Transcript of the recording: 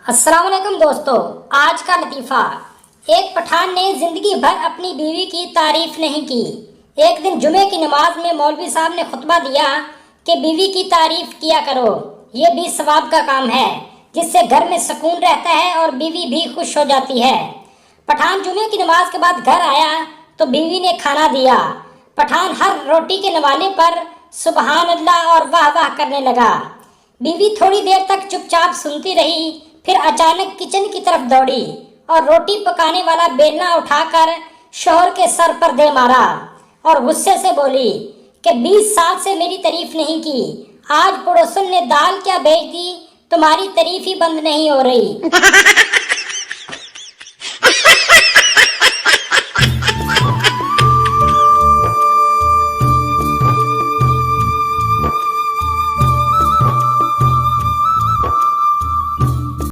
अस्सलाम वालेकुम दोस्तों। आज का लतीफ़ा। एक पठान ने ज़िंदगी भर अपनी बीवी की तारीफ़ नहीं की। एक दिन जुमे की नमाज में मौलवी साहब ने खुतबा दिया कि बीवी की तारीफ़ किया करो, ये भी सवाब का काम है, जिससे घर में सुकून रहता है और बीवी भी खुश हो जाती है। पठान जुमे की नमाज के बाद घर आया तो बीवी ने खाना दिया। पठान हर रोटी के नवाले पर सुबहान अल्लाह और वाह वाह करने लगा। बीवी थोड़ी देर तक चुपचाप सुनती रही, फिर अचानक किचन की तरफ दौड़ी और रोटी पकाने वाला बेलना उठाकर शोहर के सर पर दे मारा और गुस्से से बोली कि 20 साल से मेरी तारीफ नहीं की, आज पड़ोसन ने दाल क्या भेज दी, तुम्हारी तारीफ ही बंद नहीं हो रही।